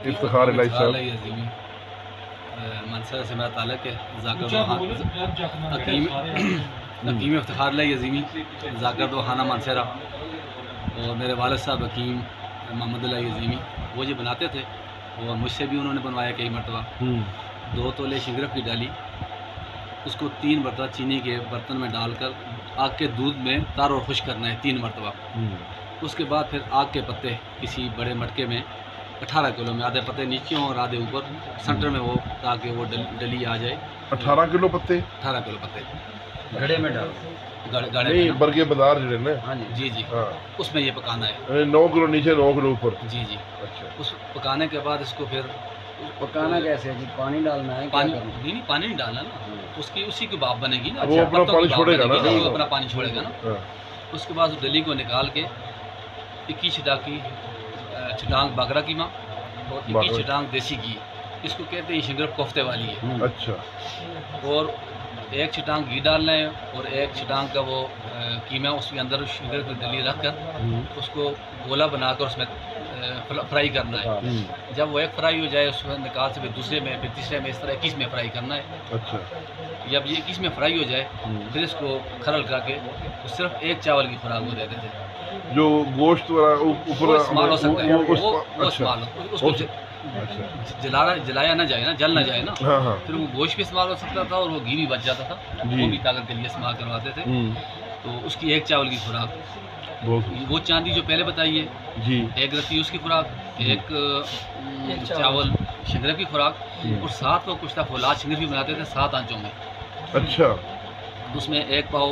इफ्तिखार इलाही साहब। मनसर से मेरा ताल्लुक है। हकीम इफ्तिखार इलाही अज़ीमी ज़ाकर दो खाना मानसरा, और मेरे वालिद साहब हकीम मोहम्मद इलाही अज़ीमी वो जो बनाते थे, और मुझसे भी उन्होंने बनवाया कई मरतबा। 2 तोले शिंगरफ की डाली, उसको 3 मरतबा चीनी के बर्तन में डालकर आग के दूध में तार और खुश करना है 3 मरतबा। उसके बाद फिर आग के पत्ते किसी बड़े मटके में 18 किलो में, आधे पत्ते नीचे हों और आधे ऊपर सेंटर में, वो ताकि वो डली आ जाए। 18 किलो पत्ते, 18 किलो पत्ते घड़े में डाल, गाड़े नहीं बरगे बदार जो ना। हाँ जी जी, हाँ। उसमें ये पकाना है। 9 किलो नीचे 9 किलो ऊपर। जी जी। अच्छा। उस पकाने के बाद इसको फिर पकाना कैसे है जी? पानी डालना है? पानी नहीं, पानी नहीं डालना ना, उसकी उसी की भाप बनेगी ना। वो अपना पानी छोड़ेगा ना, वो अपना पानी छोड़ेगा ना। उसके बाद उस डली को निकाल के 21 छिटाकी छिटांग बागरा कीमा और 21 छिटांग देसी घी, इसको कहते हैं शिंगरफ कोफ्ते वाली है। अच्छा। और 1 छिटांग घी डालना है और 1 छिटांग का वो कीमा, उसके अंदर शिंगरफ की डली रख कर उसको गोला बनाकर उसमें फ्राई करना है। जब वो एक फ्राई हो जाए उसको निकाल से फिर दूसरे में, फिर तीसरे में, इस तरह 21 में फ्राई करना है। अच्छा। जब ये 21 में फ्राई हो जाए फिर इसको खरल करके तो सिर्फ 1 चावल की खुराक वो देते थे। जो गोश्त ऊपर इस्तेमाल हो सकता है, वो इस्तेमाल उसको जलाया ना जाए ना, जल ना जाए ना। हाँ। फिर वो गोश्त भी इस्तेमाल हो सकता था और वो घी भी बच जाता था, वो भी ताकत के लिए इस्तेमाल करवाते थे। तो उसकी 1 चावल की खुराक, वो चांदी जो पहले बताई है जी, 1 रत्ती उसकी खुराक, 1 चावल शिंगरफ की खुराक, और 7 को कुछ था फौलाद शिंगरफ भी बनाते थे 7 आंचों में। अच्छा। उसमें 1 पाव,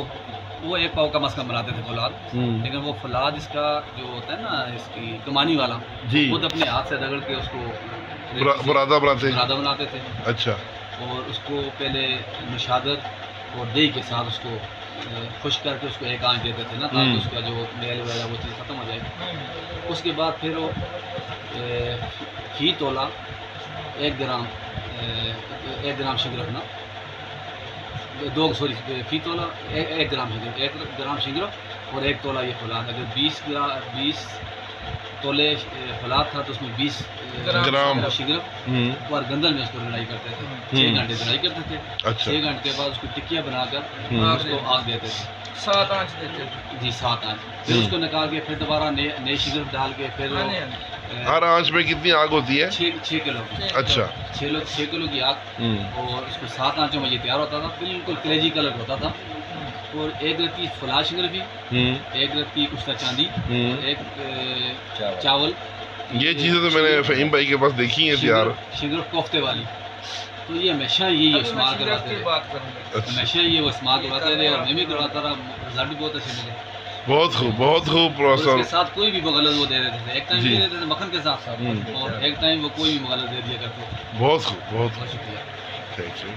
वो 1 पाव कम अज़ कम बनाते थे फौलाद, लेकिन वो फौलाद इसका जो होता है ना, इसकी कमानी वाला, खुद अपने हाथ से रगड़ के उसको बुरादा बनाते थे। अच्छा। और उसको पहले निशादत और दही के साथ उसको खुश करके उसको 1 आंच देते थे ना, ताकि उसका जो मेल वगैरह वो चीज़ ख़त्म हो जाए। उसके बाद फिर वो फी तोला 1 ग्राम शिंगरफ ना, फी तोला 1 ग्राम शिंगरफ, 1 ग्राम शिंगरफ और 1 तोला ये फौलाद। अगर 20 तोले फौलाद था तो उसमें 20 ग्राम शिंगरफ और गंदल में उसको रलाई करते थे। 6 घंटे रलाई करते थे। अच्छा। 6 घंटे के बाद उसको टिक्कियाँ बनाकर उसको आग देते थे, 7 आंच देते थे जी, 7 आंच। फिर उसको निकाल के फिर दोबारा नई शिंगरफ डाल के फिर हर आंच में कितनी आग होती है? 6 किलो की। अच्छा। 6 किलो की आग, और उसको 7 आंचों में ये तैयार होता था, बिल्कुल कलेजी कलर होता था। और 1 रत्ती फौलाद शिंगरफी, 1 रत्ती कुश्ता चांदी, 1 चावल। ये चीज़ें तो मैंने फ़हीम भाई के पास देखी हैं यार, शिंगरफ कोफ्ते वाली। तो ये हमेशा यही इस्तेमाल करवाते थे, हमेशा ये वो इस्तेमाल करवाते रहे, और मैं भी करवाता रहा, रिजल्ट भी बहुत अच्छे मिले। बहुत खूब प्रोफेसर। उसके साथ कोई भी मुगलत वो दे देते थे, एक टाइम दे देते थे मक्खन के साथ, और एक टाइम वो कोई भी मुगलत दे दिया करते थे। बहुत खूब, बहुत शुक्रिया, थैंक यू।